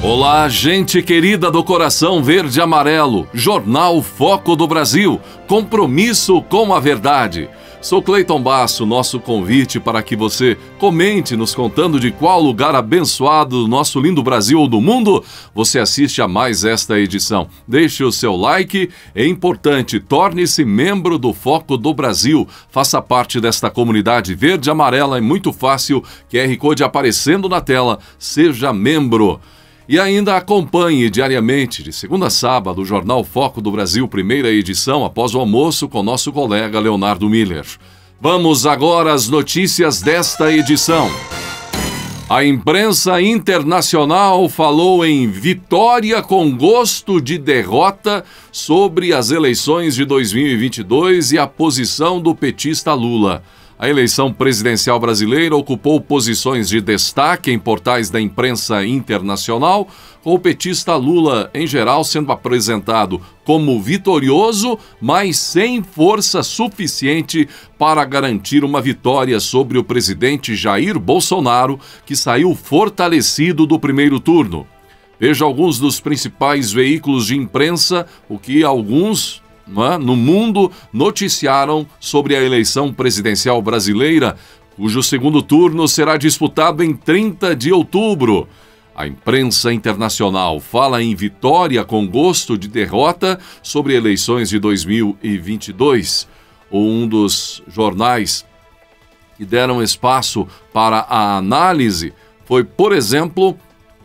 Olá, gente querida do coração verde e amarelo, Jornal Foco do Brasil, compromisso com a verdade. Sou Cleiton Basso, nosso convite para que você comente nos contando de qual lugar abençoado do nosso lindo Brasil ou do mundo você assiste a mais esta edição. Deixe o seu like, é importante, torne-se membro do Foco do Brasil, faça parte desta comunidade verde e amarela, é muito fácil, QR Code aparecendo na tela, seja membro. E ainda acompanhe diariamente, de segunda a sábado, o Jornal Foco do Brasil, primeira edição, após o almoço, com nosso colega Leonardo Miller. Vamos agora às notícias desta edição. A imprensa internacional falou em vitória com gosto de derrota sobre as eleições de 2022 e a posição do petista Lula. A eleição presidencial brasileira ocupou posições de destaque em portais da imprensa internacional, com o petista Lula, em geral, sendo apresentado como vitorioso, mas sem força suficiente para garantir uma vitória sobre o presidente Jair Bolsonaro, que saiu fortalecido do primeiro turno. Veja alguns dos principais veículos de imprensa, o que alguns no mundo noticiaram sobre a eleição presidencial brasileira, cujo segundo turno será disputado em 30 de outubro. A imprensa internacional fala em vitória com gosto de derrota sobre eleições de 2022. Um dos jornais que deram espaço para a análise foi, por exemplo,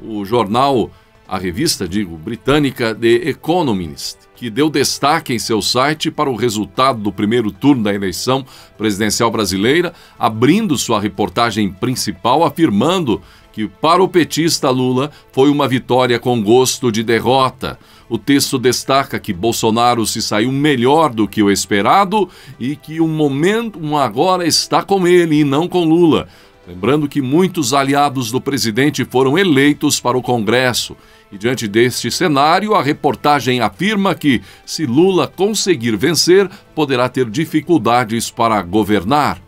o jornal, a revista, britânica The Economist, que deu destaque em seu site para o resultado do primeiro turno da eleição presidencial brasileira, abrindo sua reportagem principal afirmando que para o petista Lula foi uma vitória com gosto de derrota. O texto destaca que Bolsonaro se saiu melhor do que o esperado e que o momento agora está com ele e não com Lula. Lembrando que muitos aliados do presidente foram eleitos para o Congresso. E diante deste cenário, a reportagem afirma que, se Lula conseguir vencer, poderá ter dificuldades para governar.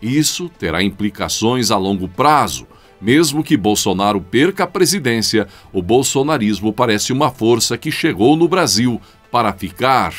Isso terá implicações a longo prazo. Mesmo que Bolsonaro perca a presidência, o bolsonarismo parece uma força que chegou no Brasil para ficar.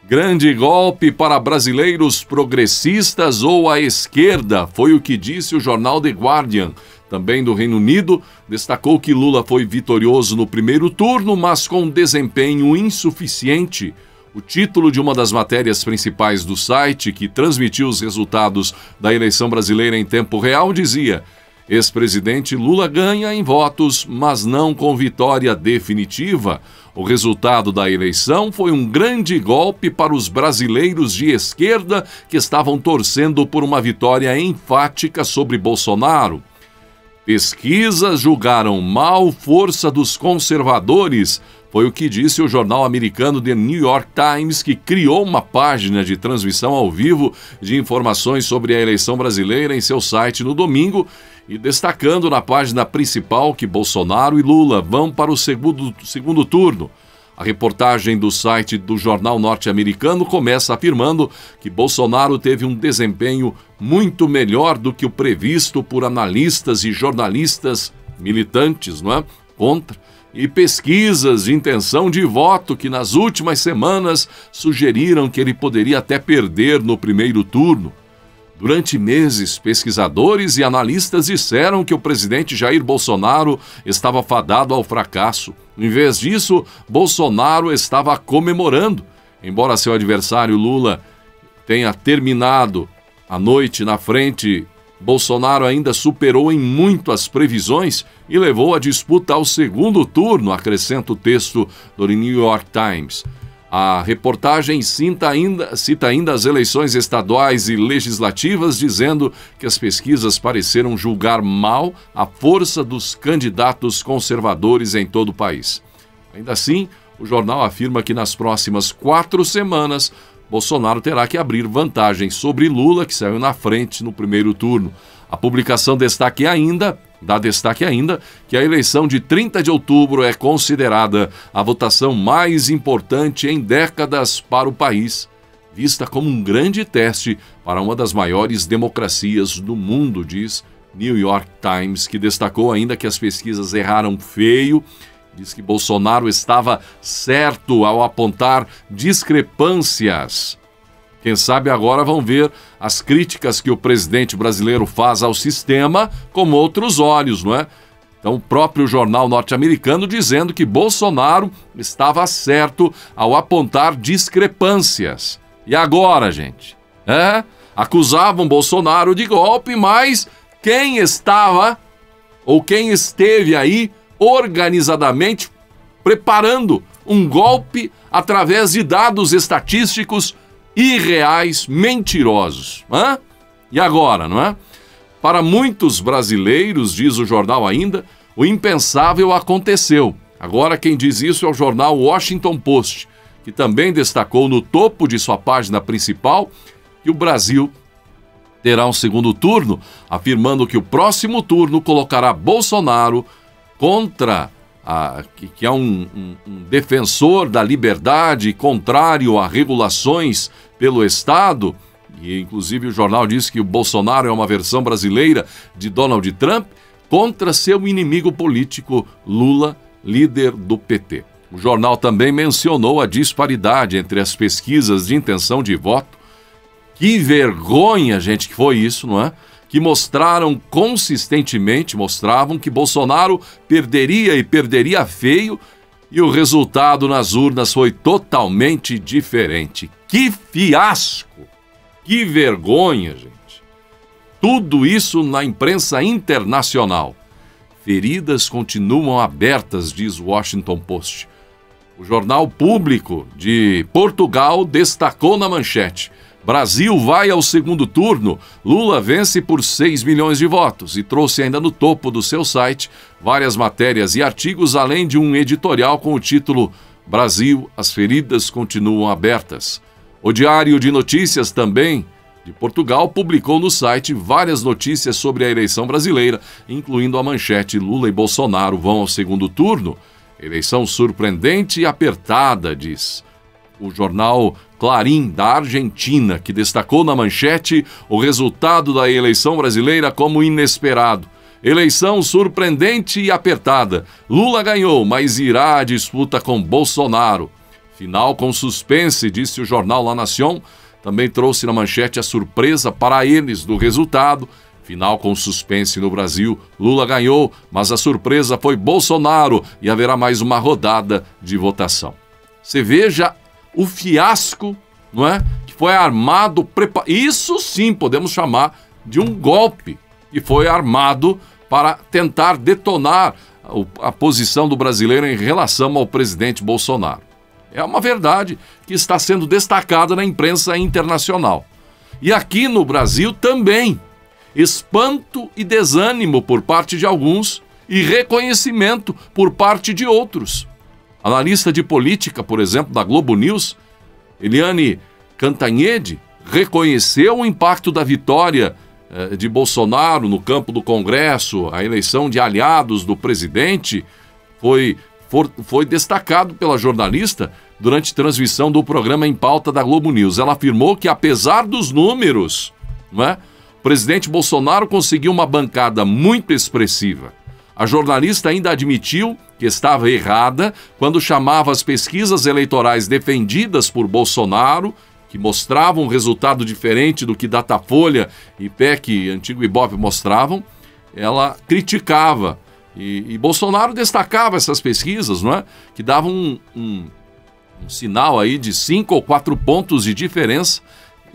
Grande golpe para brasileiros progressistas ou à esquerda, foi o que disse o jornal The Guardian. Também do Reino Unido, destacou que Lula foi vitorioso no primeiro turno, mas com desempenho insuficiente. O título de uma das matérias principais do site, que transmitiu os resultados da eleição brasileira em tempo real, dizia: ex-presidente Lula ganha em votos, mas não com vitória definitiva. O resultado da eleição foi um grande golpe para os brasileiros de esquerda que estavam torcendo por uma vitória enfática sobre Bolsonaro. Pesquisas julgaram mal força dos conservadores, foi o que disse o jornal americano The New York Times, que criou uma página de transmissão ao vivo de informações sobre a eleição brasileira em seu site no domingo, e destacando na página principal que Bolsonaro e Lula vão para o segundo turno. A reportagem do site do jornal norte-americano começa afirmando que Bolsonaro teve um desempenho muito melhor do que o previsto por analistas e jornalistas militantes, contra, e pesquisas de intenção de voto que nas últimas semanas sugeriram que ele poderia até perder no primeiro turno. Durante meses, pesquisadores e analistas disseram que o presidente Jair Bolsonaro estava fadado ao fracasso. Em vez disso, Bolsonaro estava comemorando. Embora seu adversário Lula tenha terminado a noite na frente, Bolsonaro ainda superou em muito as previsões e levou a disputa ao segundo turno, acrescenta o texto do New York Times. A reportagem cita ainda as eleições estaduais e legislativas, dizendo que as pesquisas pareceram julgar mal a força dos candidatos conservadores em todo o país. Ainda assim, o jornal afirma que nas próximas 4 semanas, Bolsonaro terá que abrir vantagem sobre Lula, que saiu na frente no primeiro turno. A publicação dá destaque ainda que a eleição de 30 de outubro é considerada a votação mais importante em décadas para o país, vista como um grande teste para uma das maiores democracias do mundo, diz New York Times, que destacou ainda que as pesquisas erraram feio. Diz que Bolsonaro estava certo ao apontar discrepâncias. Quem sabe agora vão ver as críticas que o presidente brasileiro faz ao sistema com outros olhos, não é? Então, o próprio jornal norte-americano dizendo que Bolsonaro estava certo ao apontar discrepâncias. E agora, gente? Acusavam Bolsonaro de golpe, mas quem estava ou quem esteve aí organizadamente preparando um golpe através de dados estatísticos irreais, mentirosos. E agora, não é? Para muitos brasileiros, diz o jornal ainda, o impensável aconteceu. Agora quem diz isso é o jornal Washington Post, que também destacou no topo de sua página principal que o Brasil terá um segundo turno, afirmando que o próximo turno colocará Bolsonaro contra, que é um defensor da liberdade, contrário a regulações pelo Estado, e inclusive o jornal diz que o Bolsonaro é uma versão brasileira de Donald Trump, contra seu inimigo político Lula, líder do PT. O jornal também mencionou a disparidade entre as pesquisas de intenção de voto. Que vergonha, gente, que foi isso, não é? Que mostravam que Bolsonaro perderia e perderia feio, e o resultado nas urnas foi totalmente diferente. Que fiasco! Que vergonha, gente! Tudo isso na imprensa internacional. Feridas continuam abertas, diz o Washington Post. O jornal público de Portugal destacou na manchete: Brasil vai ao segundo turno, Lula vence por 6 milhões de votos, e trouxe ainda no topo do seu site várias matérias e artigos, além de um editorial com o título Brasil, as feridas continuam abertas. O Diário de Notícias também de Portugal publicou no site várias notícias sobre a eleição brasileira, incluindo a manchete Lula e Bolsonaro vão ao segundo turno. Eleição surpreendente e apertada, diz o jornal Clarim, da Argentina, que destacou na manchete o resultado da eleição brasileira como inesperado. Eleição surpreendente e apertada. Lula ganhou, mas irá à disputa com Bolsonaro. Final com suspense, disse o jornal La Nación. Também trouxe na manchete a surpresa para eles do resultado. Final com suspense no Brasil. Lula ganhou, mas a surpresa foi Bolsonaro e haverá mais uma rodada de votação. Você veja o fiasco, não é? Que foi armado, isso sim podemos chamar de um golpe, que foi armado para tentar detonar a posição do brasileiro em relação ao presidente Bolsonaro. É uma verdade que está sendo destacada na imprensa internacional. E aqui no Brasil também. Espanto e desânimo por parte de alguns e reconhecimento por parte de outros. Analista de política, por exemplo, da Globo News, Eliane Cantanhede, reconheceu o impacto da vitória de Bolsonaro no campo do Congresso, a eleição de aliados do presidente, foi destacado pela jornalista durante transmissão do programa Em Pauta da Globo News. Ela afirmou que, apesar dos números, não é, o presidente Bolsonaro conseguiu uma bancada muito expressiva. A jornalista ainda admitiu que estava errada quando chamava as pesquisas eleitorais defendidas por Bolsonaro, que mostravam um resultado diferente do que Datafolha e PEC, antigo Ibope, mostravam. Ela criticava. E Bolsonaro destacava essas pesquisas, não é? Que davam um sinal aí de 5 ou 4 pontos de diferença.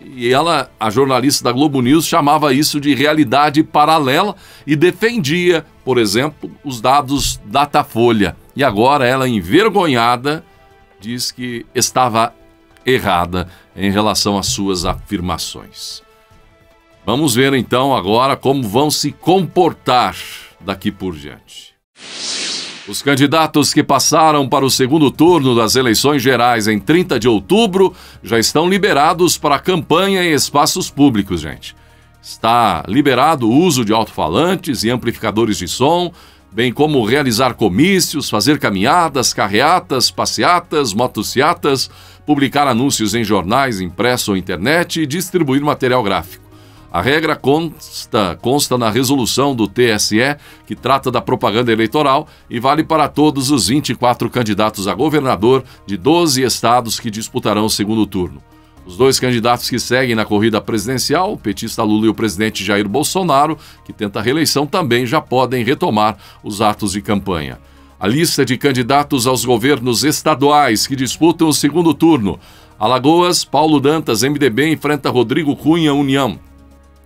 E ela, a jornalista da Globo News, chamava isso de realidade paralela e defendia, por exemplo, os dados Datafolha. E agora ela, envergonhada, diz que estava errada em relação às suas afirmações. Vamos ver então agora como vão se comportar daqui por diante. Os candidatos que passaram para o segundo turno das eleições gerais em 30 de outubro já estão liberados para campanha em espaços públicos, gente. Está liberado o uso de alto-falantes e amplificadores de som, bem como realizar comícios, fazer caminhadas, carreatas, passeatas, motociatas, publicar anúncios em jornais, impresso ou internet e distribuir material gráfico. A regra consta na resolução do TSE, que trata da propaganda eleitoral e vale para todos os 24 candidatos a governador de 12 estados que disputarão o segundo turno. Os dois candidatos que seguem na corrida presidencial, o petista Lula e o presidente Jair Bolsonaro, que tenta a reeleição, também já podem retomar os atos de campanha. A lista de candidatos aos governos estaduais que disputam o segundo turno: Alagoas, Paulo Dantas, MDB, enfrenta Rodrigo Cunha, União.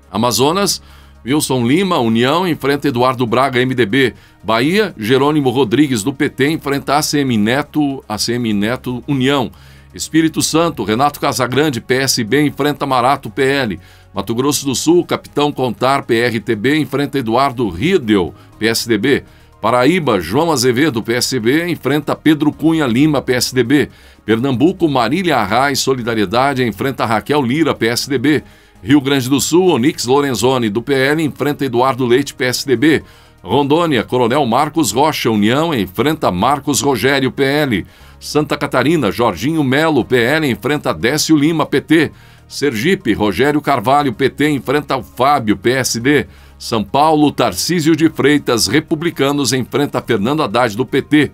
Amazonas, Wilson Lima, União, enfrenta Eduardo Braga, MDB. Bahia, Jerônimo Rodrigues, do PT, enfrenta ACM Neto, União. Espírito Santo, Renato Casagrande, PSB, enfrenta Marato, PL. Mato Grosso do Sul, Capitão Contar, PRTB, enfrenta Eduardo Riedel, PSDB. Paraíba, João Azevedo, PSB, enfrenta Pedro Cunha Lima, PSDB. Pernambuco, Marília Arraes, Solidariedade, enfrenta Raquel Lira, PSDB. Rio Grande do Sul, Onix Lorenzoni, do PL, enfrenta Eduardo Leite, PSDB. Rondônia, Coronel Marcos Rocha, União, enfrenta Marcos Rogério, PL. Santa Catarina, Jorginho Melo, PL, enfrenta Décio Lima, PT. Sergipe, Rogério Carvalho, PT, enfrenta o Fábio, PSD. São Paulo, Tarcísio de Freitas, Republicanos, enfrenta Fernando Haddad, do PT.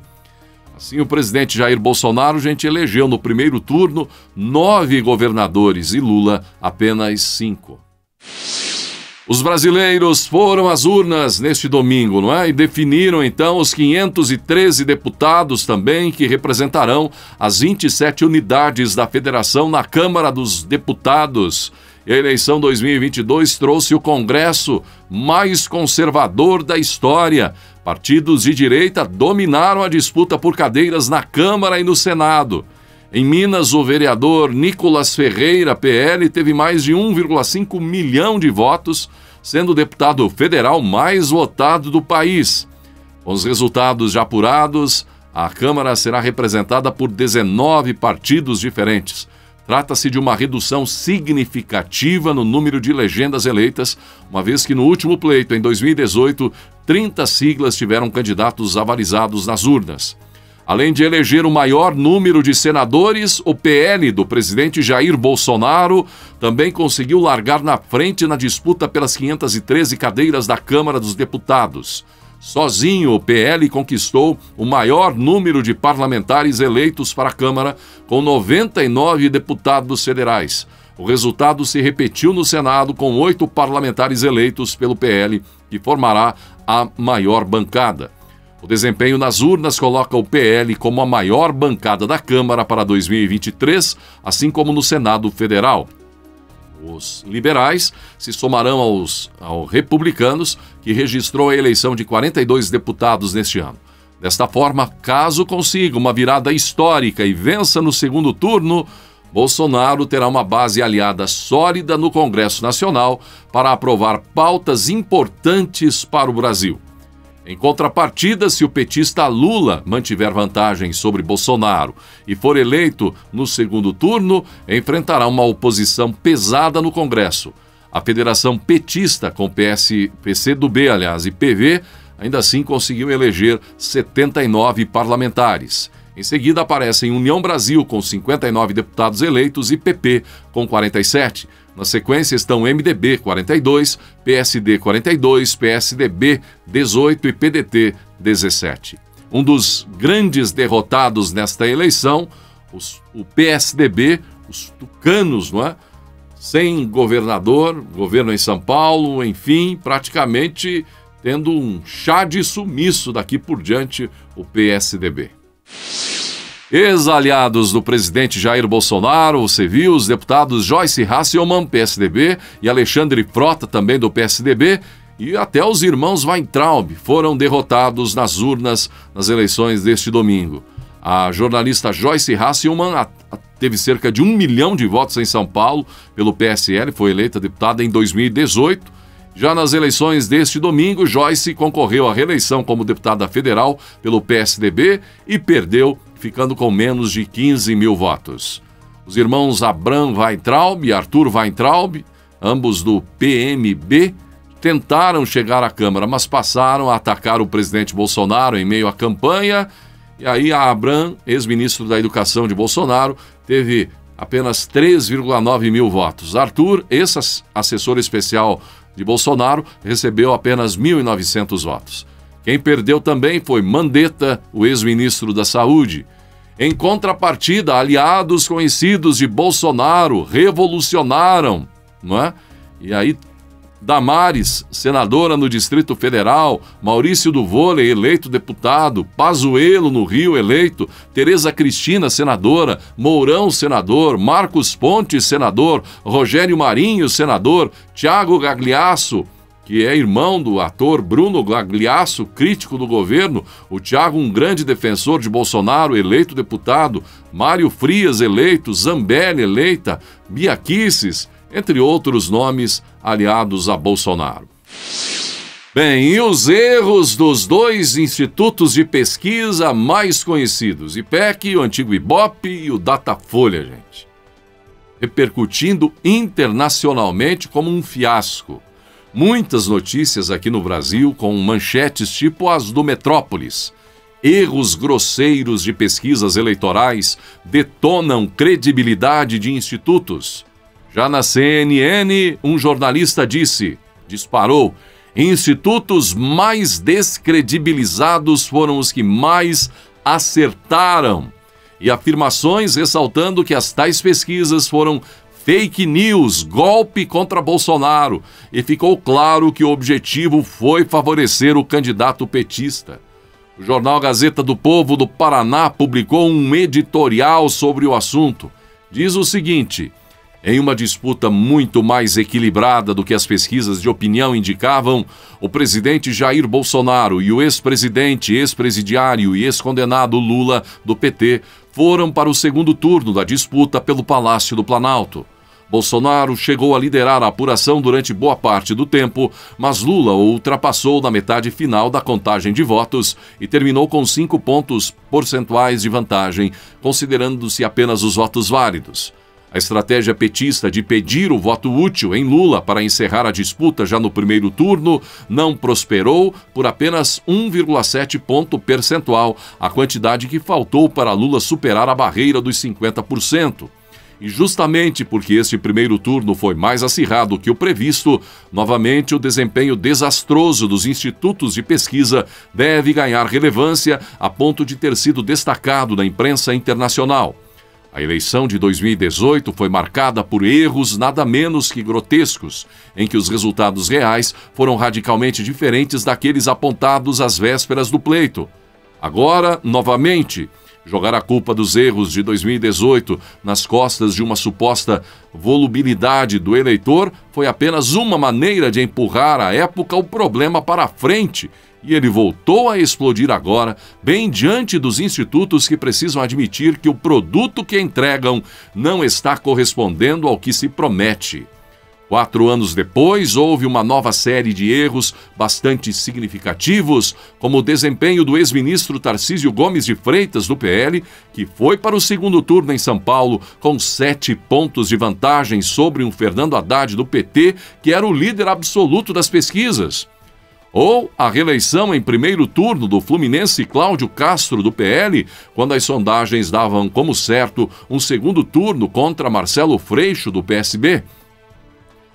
Assim, o presidente Jair Bolsonaro, elegeu no primeiro turno 9 governadores e Lula apenas 5. Os brasileiros foram às urnas neste domingo, não é? E definiram, então, os 513 deputados também que representarão as 27 unidades da federação na Câmara dos Deputados. E a eleição 2022 trouxe o Congresso mais conservador da história. Partidos de direita dominaram a disputa por cadeiras na Câmara e no Senado. Em Minas, o vereador Nicolas Ferreira, PL, teve mais de 1,5 milhão de votos, sendo o deputado federal mais votado do país. Com os resultados já apurados, a Câmara será representada por 19 partidos diferentes. Trata-se de uma redução significativa no número de legendas eleitas, uma vez que no último pleito, em 2018, 30 siglas tiveram candidatos avalizados nas urnas. Além de eleger o maior número de senadores, o PL do presidente Jair Bolsonaro também conseguiu largar na frente na disputa pelas 513 cadeiras da Câmara dos Deputados. Sozinho, o PL conquistou o maior número de parlamentares eleitos para a Câmara, com 99 deputados federais. O resultado se repetiu no Senado, com 8 parlamentares eleitos pelo PL, que formará a maior bancada. O desempenho nas urnas coloca o PL como a maior bancada da Câmara para 2023, assim como no Senado Federal. Os liberais se somarão aos republicanos, que registrou a eleição de 42 deputados neste ano. Desta forma, caso consiga uma virada histórica e vença no segundo turno, Bolsonaro terá uma base aliada sólida no Congresso Nacional para aprovar pautas importantes para o Brasil. Em contrapartida, se o petista Lula mantiver vantagem sobre Bolsonaro e for eleito no segundo turno, enfrentará uma oposição pesada no Congresso. A federação petista, com PCdoB, e PV, ainda assim conseguiu eleger 79 parlamentares. Em seguida aparecem União Brasil, com 59 deputados eleitos, e PP, com 47. Na sequência estão MDB, 42, PSD, 42, PSDB, 18 e PDT, 17. Um dos grandes derrotados nesta eleição, o PSDB, os tucanos, não é? Sem governador, governo em São Paulo, enfim, praticamente tendo um chá de sumiço daqui por diante, o PSDB. Ex-aliados do presidente Jair Bolsonaro, você viu, os deputados Joyce Hasselmann, PSDB, e Alexandre Frota, também do PSDB, e até os irmãos Weintraub foram derrotados nas urnas nas eleições deste domingo. A jornalista Joyce Hasselmann teve cerca de 1 milhão de votos em São Paulo pelo PSL, foi eleita deputada em 2018. Já nas eleições deste domingo, Joyce concorreu à reeleição como deputada federal pelo PSDB e perdeu, ficando com menos de 15 mil votos. Os irmãos Abraham Weintraub e Arthur Weintraub, ambos do PMB, tentaram chegar à Câmara, mas passaram a atacar o presidente Bolsonaro em meio à campanha. E aí a Abraham, ex-ministro da Educação de Bolsonaro, teve apenas 3,9 mil votos. Arthur, ex-assessor especial de Bolsonaro, recebeu apenas 1.900 votos. Quem perdeu também foi Mandetta, o ex-ministro da Saúde. Em contrapartida, aliados conhecidos de Bolsonaro revolucionaram, não é? E aí, Damares, senadora no Distrito Federal, Maurício do Vôlei, eleito deputado, Pazuello, no Rio, eleito, Tereza Cristina, senadora, Mourão, senador, Marcos Pontes, senador, Rogério Marinho, senador, Thiago Gagliasso, que é irmão do ator Bruno Gagliasso, crítico do governo, o Thiago, um grande defensor de Bolsonaro, eleito deputado, Mário Frias, eleito, Zambelli, eleita, Bia Kicis, entre outros nomes aliados a Bolsonaro. Bem, e os erros dos dois institutos de pesquisa mais conhecidos, IPEC, o antigo IBOP e o Datafolha, gente, repercutindo internacionalmente como um fiasco. Muitas notícias aqui no Brasil com manchetes tipo as do Metrópolis. Erros grosseiros de pesquisas eleitorais detonam credibilidade de institutos. Já na CNN, um jornalista disparou, institutos mais descredibilizados foram os que mais acertaram. E afirmações ressaltando que as tais pesquisas foram fake news, golpe contra Bolsonaro, e ficou claro que o objetivo foi favorecer o candidato petista. O jornal Gazeta do Povo do Paraná publicou um editorial sobre o assunto. Diz o seguinte: em uma disputa muito mais equilibrada do que as pesquisas de opinião indicavam, o presidente Jair Bolsonaro e o ex-presidente, ex-presidiário e ex-condenado Lula, do PT, foram para o segundo turno da disputa pelo Palácio do Planalto. Bolsonaro chegou a liderar a apuração durante boa parte do tempo, mas Lula o ultrapassou na metade final da contagem de votos e terminou com 5 pontos percentuais de vantagem, considerando-se apenas os votos válidos. A estratégia petista de pedir o voto útil em Lula para encerrar a disputa já no primeiro turno não prosperou por apenas 1,7 ponto percentual, a quantidade que faltou para Lula superar a barreira dos 50%. E justamente porque este primeiro turno foi mais acirrado que o previsto, novamente o desempenho desastroso dos institutos de pesquisa deve ganhar relevância a ponto de ter sido destacado na imprensa internacional. A eleição de 2018 foi marcada por erros nada menos que grotescos, em que os resultados reais foram radicalmente diferentes daqueles apontados às vésperas do pleito. Agora, novamente, jogar a culpa dos erros de 2018 nas costas de uma suposta volubilidade do eleitor foi apenas uma maneira de empurrar à época o problema para a frente, e ele voltou a explodir agora, bem diante dos institutos que precisam admitir que o produto que entregam não está correspondendo ao que se promete. 4 anos depois, houve uma nova série de erros bastante significativos, como o desempenho do ex-ministro Tarcísio Gomes de Freitas, do PL, que foi para o segundo turno em São Paulo com 7 pontos de vantagem sobre um Fernando Haddad, do PT, que era o líder absoluto das pesquisas. Ou a reeleição em primeiro turno do fluminense Cláudio Castro, do PL, quando as sondagens davam como certo um segundo turno contra Marcelo Freixo, do PSB.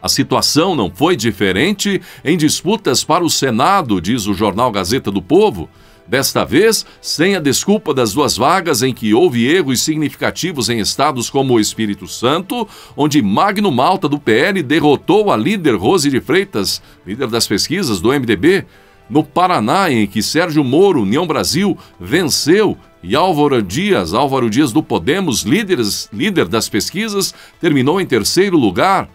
A situação não foi diferente em disputas para o Senado, diz o jornal Gazeta do Povo. Desta vez, sem a desculpa das 2 vagas em que houve erros significativos em estados como o Espírito Santo, onde Magno Malta, do PL, derrotou a líder Rose de Freitas, líder das pesquisas do MDB. No Paraná, em que Sérgio Moro, União Brasil, venceu, e Álvaro Dias do Podemos, líder das pesquisas, terminou em terceiro lugar.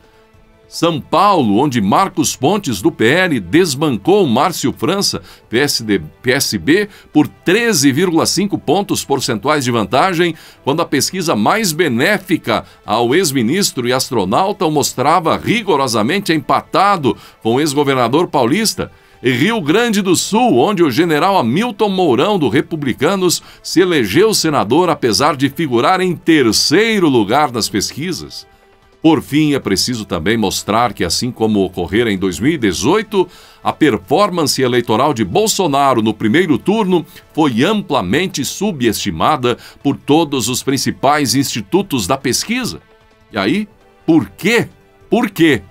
São Paulo, onde Marcos Pontes, do PL, desbancou Márcio França, PSB, por 13,5 pontos percentuais de vantagem, quando a pesquisa mais benéfica ao ex-ministro e astronauta o mostrava rigorosamente empatado com o ex-governador paulista. E Rio Grande do Sul, onde o general Hamilton Mourão, do Republicanos, se elegeu senador apesar de figurar em terceiro lugar nas pesquisas. Por fim, é preciso também mostrar que, assim como ocorrera em 2018, a performance eleitoral de Bolsonaro no primeiro turno foi amplamente subestimada por todos os principais institutos da pesquisa. E aí, por quê? Por quê?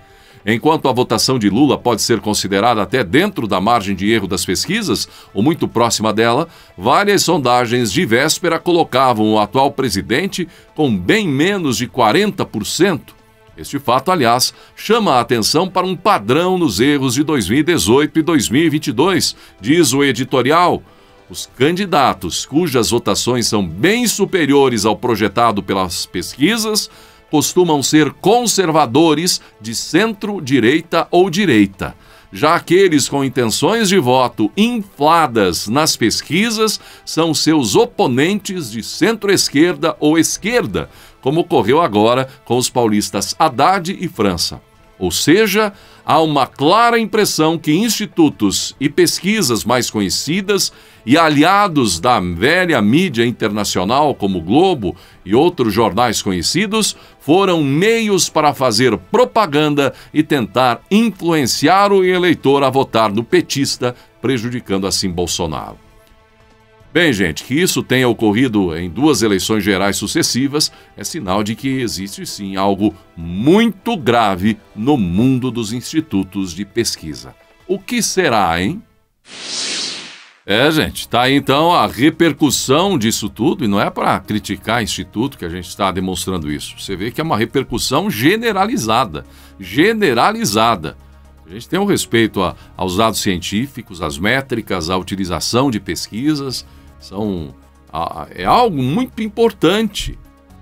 Enquanto a votação de Lula pode ser considerada até dentro da margem de erro das pesquisas, ou muito próxima dela, várias sondagens de véspera colocavam o atual presidente com bem menos de 40%. Este fato, aliás, chama a atenção para um padrão nos erros de 2018 e 2022, diz o editorial. Os candidatos cujas votações são bem superiores ao projetado pelas pesquisas costumam ser conservadores de centro-direita ou direita. Já aqueles com intenções de voto infladas nas pesquisas são seus oponentes de centro-esquerda ou esquerda, como ocorreu agora com os paulistas Haddad e França. Ou seja, há uma clara impressão que institutos e pesquisas mais conhecidas e aliados da velha mídia internacional, como o Globo e outros jornais conhecidos, foram meios para fazer propaganda e tentar influenciar o eleitor a votar no petista, prejudicando assim Bolsonaro. Bem, gente, que isso tenha ocorrido em 2 eleições gerais sucessivas é sinal de que existe, sim, algo muito grave no mundo dos institutos de pesquisa. O que será, hein? Gente, tá aí então a repercussão disso tudo, e não é para criticar instituto que a gente está demonstrando isso. Você vê que é uma repercussão generalizada. Generalizada. A gente tem um respeito aos dados científicos, às métricas, à utilização de pesquisas. É algo muito importante,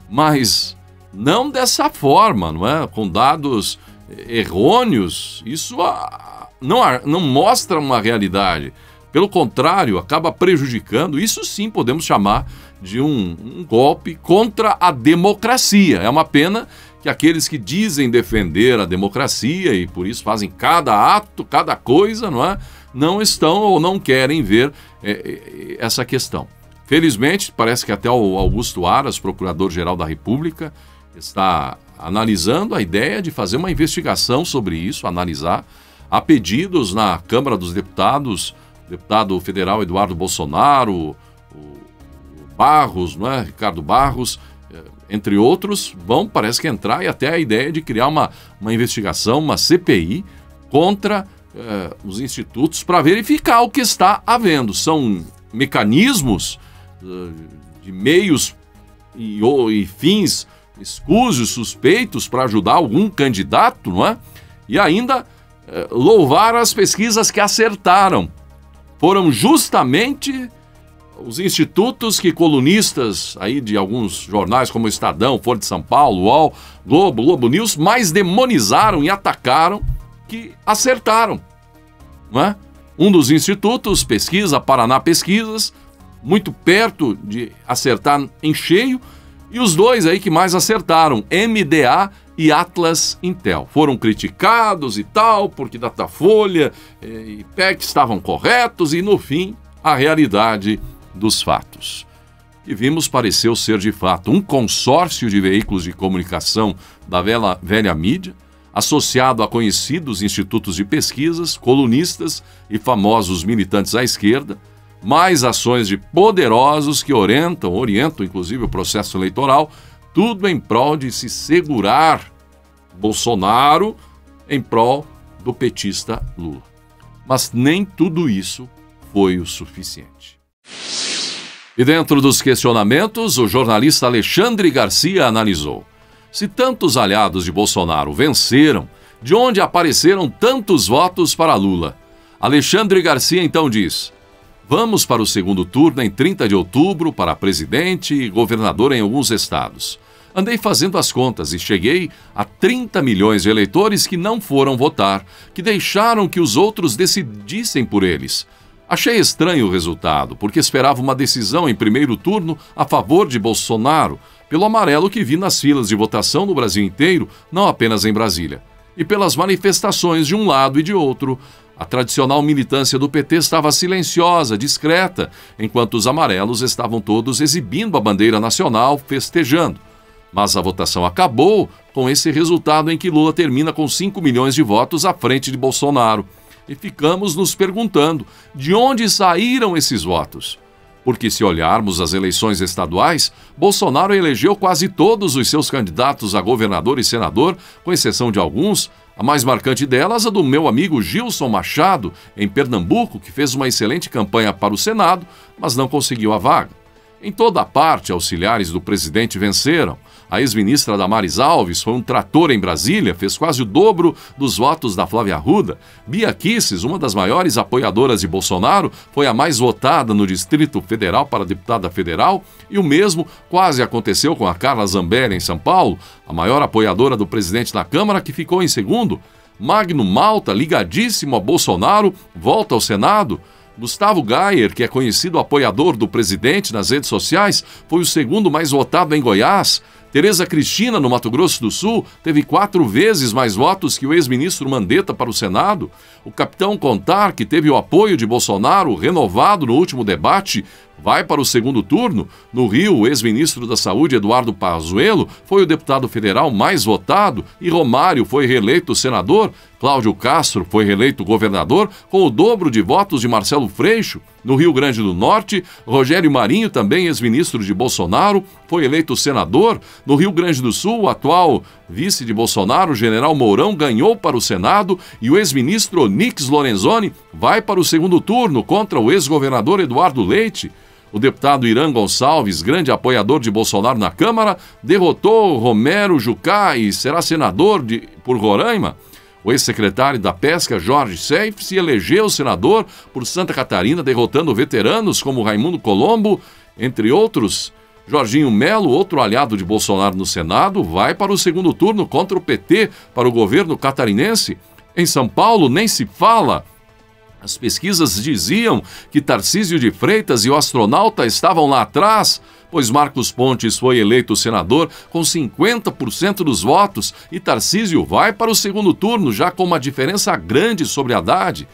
mas não dessa forma, não é? Com dados errôneos. Isso não mostra uma realidade. Pelo contrário, acaba prejudicando. Isso sim podemos chamar de um golpe contra a democracia. É uma pena que aqueles que dizem defender a democracia e por isso fazem cada ato, cada coisa, não estão ou não querem ver essa questão. Felizmente, parece que até o Augusto Aras, procurador-geral da República, está analisando a ideia de fazer uma investigação sobre isso, analisar. Há pedidos na Câmara dos Deputados, o deputado federal Eduardo Bolsonaro, o Barros, Ricardo Barros, entre outros, parece que entrar, e até a ideia de criar uma investigação, uma CPI, contra os institutos para verificar o que está havendo. São mecanismos de meios e fins escusos, suspeitos para ajudar algum candidato, E ainda louvar as pesquisas que acertaram. Foram justamente os institutos que colunistas aí de alguns jornais como o Estadão, Folha de São Paulo, UOL, Globo News, mais demonizaram e atacaram, que acertaram. Um dos institutos, Paraná Pesquisas, muito perto de acertar em cheio, e os dois aí que mais acertaram, MDA e Atlas Intel. Foram criticados e tal, porque Datafolha e IPEC estavam corretos, e no fim, a realidade dos fatos. Que vimos pareceu ser de fato um consórcio de veículos de comunicação da velha mídia, associado a conhecidos institutos de pesquisas, colunistas e famosos militantes à esquerda, mais ações de poderosos que orientam inclusive o processo eleitoral, tudo em prol de se segurar Bolsonaro em prol do petista Lula. Mas nem tudo isso foi o suficiente. E dentro dos questionamentos, o jornalista Alexandre Garcia analisou: se tantos aliados de Bolsonaro venceram, de onde apareceram tantos votos para Lula? Alexandre Garcia então diz: vamos para o segundo turno em 30 de outubro para presidente e governador em alguns estados. Andei fazendo as contas e cheguei a 30 milhões de eleitores que não foram votar, que deixaram que os outros decidissem por eles. Achei estranho o resultado, porque esperava uma decisão em primeiro turno a favor de Bolsonaro, pelo amarelo que vi nas filas de votação no Brasil inteiro, não apenas em Brasília, e pelas manifestações de um lado e de outro. A tradicional militância do PT estava silenciosa, discreta, enquanto os amarelos estavam todos exibindo a bandeira nacional, festejando. Mas a votação acabou com esse resultado em que Lula termina com 5 milhões de votos à frente de Bolsonaro. E ficamos nos perguntando de onde saíram esses votos. Porque se olharmos as eleições estaduais, Bolsonaro elegeu quase todos os seus candidatos a governador e senador, com exceção de alguns. A mais marcante delas, a do meu amigo Gilson Machado, em Pernambuco, que fez uma excelente campanha para o Senado, mas não conseguiu a vaga. Em toda a parte, auxiliares do presidente venceram. A ex-ministra Damares Alves foi um trator em Brasília, fez quase o dobro dos votos da Flávia Arruda. Bia Kicis, uma das maiores apoiadoras de Bolsonaro, foi a mais votada no Distrito Federal para deputada federal. E o mesmo quase aconteceu com a Carla Zambelli em São Paulo, a maior apoiadora do presidente na Câmara, que ficou em segundo. Magno Malta, ligadíssimo a Bolsonaro, volta ao Senado. Gustavo Gayer, que é conhecido apoiador do presidente nas redes sociais, foi o segundo mais votado em Goiás. Tereza Cristina, no Mato Grosso do Sul, teve 4 vezes mais votos que o ex-ministro Mandetta para o Senado. O capitão Contar, que teve o apoio de Bolsonaro renovado no último debate, vai para o segundo turno. No Rio, o ex-ministro da Saúde, Eduardo Pazuello, foi o deputado federal mais votado e Romário foi reeleito senador. Cláudio Castro foi reeleito governador com o dobro de votos de Marcelo Freixo. No Rio Grande do Norte, Rogério Marinho, também ex-ministro de Bolsonaro, foi eleito senador. No Rio Grande do Sul, o atual vice de Bolsonaro, General Mourão, ganhou para o Senado e o ex-ministro Onyx Lorenzoni vai para o segundo turno contra o ex-governador Eduardo Leite. O deputado Irã Gonçalves, grande apoiador de Bolsonaro na Câmara, derrotou Romero Jucá e será senador por Roraima. O ex-secretário da Pesca, Jorge Seif, se elegeu senador por Santa Catarina, derrotando veteranos como Raimundo Colombo, entre outros. Jorginho Melo, outro aliado de Bolsonaro no Senado, vai para o segundo turno contra o PT para o governo catarinense. Em São Paulo, nem se fala. As pesquisas diziam que Tarcísio de Freitas e o astronauta estavam lá atrás, pois Marcos Pontes foi eleito senador com 50% dos votos e Tarcísio vai para o segundo turno já com uma diferença grande sobre Haddad.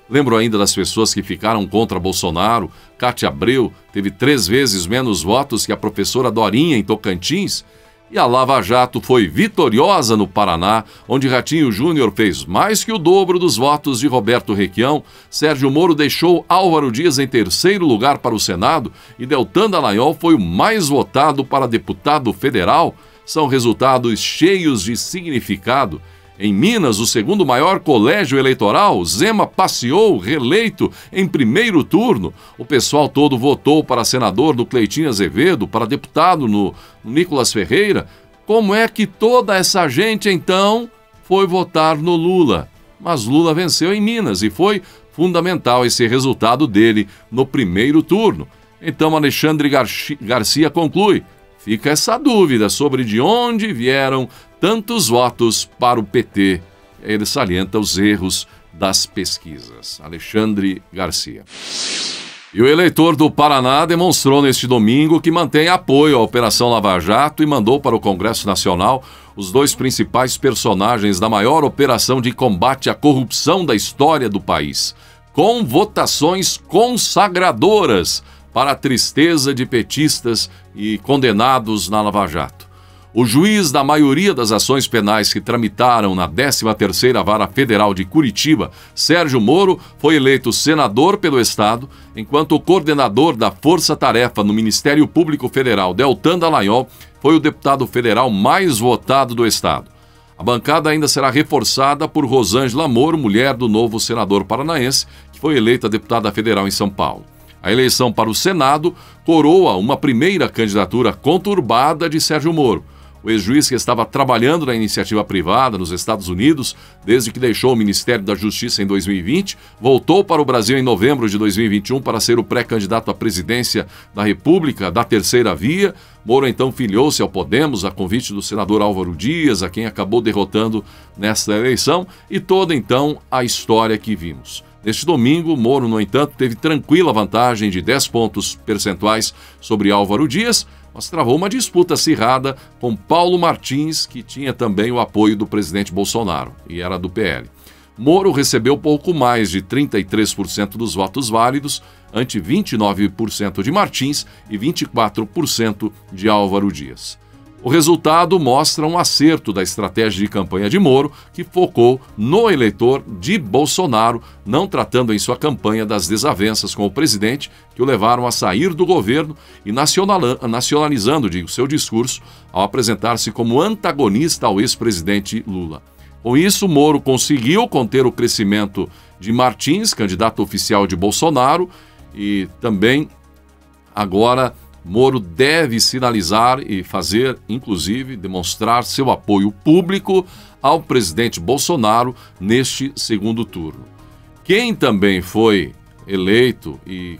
Lembro ainda das pessoas que ficaram contra Bolsonaro. Cátia Abreu teve 3 vezes menos votos que a professora Dorinha em Tocantins. E a Lava Jato foi vitoriosa no Paraná, onde Ratinho Júnior fez mais que o dobro dos votos de Roberto Requião. Sérgio Moro deixou Álvaro Dias em 3º lugar para o Senado e Deltan Dallagnol foi o mais votado para deputado federal. São resultados cheios de significado. Em Minas, o segundo maior colégio eleitoral, Zema passeou reeleito em primeiro turno. O pessoal todo votou para senador no Cleitinho Azevedo, para deputado no Nicolas Ferreira. Como é que toda essa gente, então, foi votar no Lula? Mas Lula venceu em Minas e foi fundamental esse resultado dele no primeiro turno. Então, Alexandre Garcia conclui. Fica essa dúvida sobre de onde vieram tantos votos para o PT. Ele salienta os erros das pesquisas. Alexandre Garcia. E o eleitor do Paraná demonstrou neste domingo que mantém apoio à Operação Lava Jato e mandou para o Congresso Nacional os 2 principais personagens da maior operação de combate à corrupção da história do país, com votações consagradoras para a tristeza de petistas e condenados na Lava Jato. O juiz da maioria das ações penais que tramitaram na 13ª Vara Federal de Curitiba, Sérgio Moro, foi eleito senador pelo Estado, enquanto o coordenador da Força Tarefa no Ministério Público Federal, Deltan Dallagnol, foi o deputado federal mais votado do Estado. A bancada ainda será reforçada por Rosângela Moro, mulher do novo senador paranaense, que foi eleita deputada federal em São Paulo. A eleição para o Senado coroa uma primeira candidatura conturbada de Sérgio Moro. O ex-juiz, que estava trabalhando na iniciativa privada nos Estados Unidos desde que deixou o Ministério da Justiça em 2020, voltou para o Brasil em novembro de 2021 para ser o pré-candidato à presidência da República da Terceira Via. Moro então filiou-se ao Podemos a convite do senador Álvaro Dias, a quem acabou derrotando nesta eleição, e toda então a história que vimos. Neste domingo, Moro, no entanto, teve tranquila vantagem de 10 pontos percentuais sobre Álvaro Dias, mas travou uma disputa acirrada com Paulo Martins, que tinha também o apoio do presidente Bolsonaro e era do PL. Moro recebeu pouco mais de 33% dos votos válidos, ante 29% de Martins e 24% de Álvaro Dias. O resultado mostra um acerto da estratégia de campanha de Moro, que focou no eleitor de Bolsonaro, não tratando em sua campanha das desavenças com o presidente que o levaram a sair do governo e nacionalizando seu discurso ao apresentar-se como antagonista ao ex-presidente Lula. Com isso, Moro conseguiu conter o crescimento de Martins, candidato oficial de Bolsonaro, e também agora Moro deve sinalizar e fazer, inclusive, demonstrar seu apoio público ao presidente Bolsonaro neste segundo turno. Quem também foi eleito e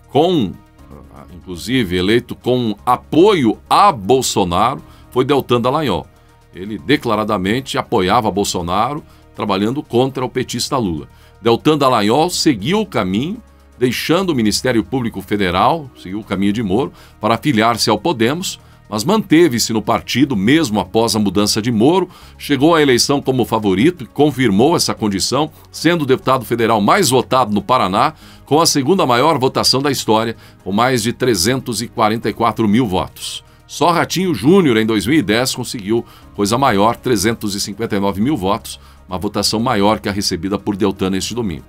eleito com apoio a Bolsonaro foi Deltan Dallagnol. Ele declaradamente apoiava Bolsonaro, trabalhando contra o petista Lula. Deltan Dallagnol seguiu o caminho, deixando o Ministério Público Federal, seguiu o caminho de Moro, para afiliar-se ao Podemos, mas manteve-se no partido mesmo após a mudança de Moro, chegou à eleição como favorito e confirmou essa condição, sendo o deputado federal mais votado no Paraná, com a segunda maior votação da história, com mais de 344 mil votos. Só Ratinho Júnior, em 2010, conseguiu coisa maior, 359 mil votos, uma votação maior que a recebida por Deltan neste domingo.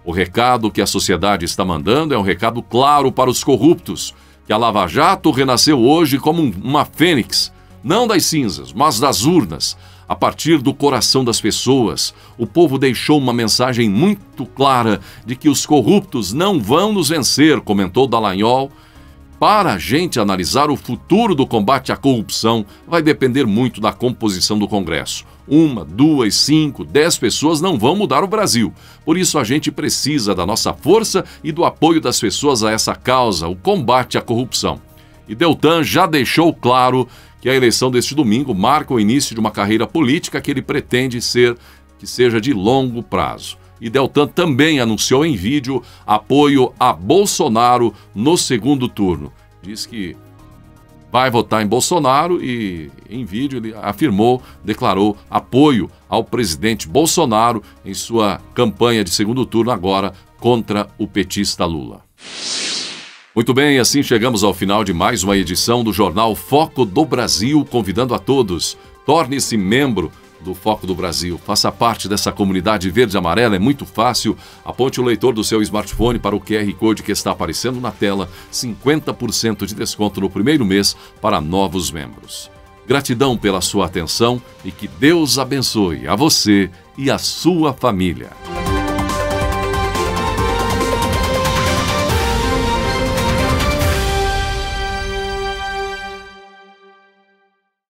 O recado que a sociedade está mandando é um recado claro para os corruptos, que a Lava Jato renasceu hoje como uma fênix, não das cinzas, mas das urnas, a partir do coração das pessoas. O povo deixou uma mensagem muito clara de que os corruptos não vão nos vencer, comentou Dallagnol. Para a gente analisar o futuro do combate à corrupção, vai depender muito da composição do Congresso. 1, 2, 5, 10 pessoas não vão mudar o Brasil. Por isso a gente precisa da nossa força e do apoio das pessoas a essa causa, o combate à corrupção. E Deltan já deixou claro que a eleição deste domingo marca o início de uma carreira política que ele pretende que seja de longo prazo. E Deltan também anunciou em vídeo apoio a Bolsonaro no segundo turno. Diz que vai votar em Bolsonaro e, em vídeo, ele declarou apoio ao presidente Bolsonaro em sua campanha de segundo turno agora contra o petista Lula. Muito bem, assim chegamos ao final de mais uma edição do Jornal Foco do Brasil, convidando a todos, torne-se membro do Foco do Brasil. Faça parte dessa comunidade verde e amarela, é muito fácil. Aponte o leitor do seu smartphone para o QR Code que está aparecendo na tela. 50% de desconto no primeiro mês para novos membros. Gratidão pela sua atenção e que Deus abençoe a você e a sua família.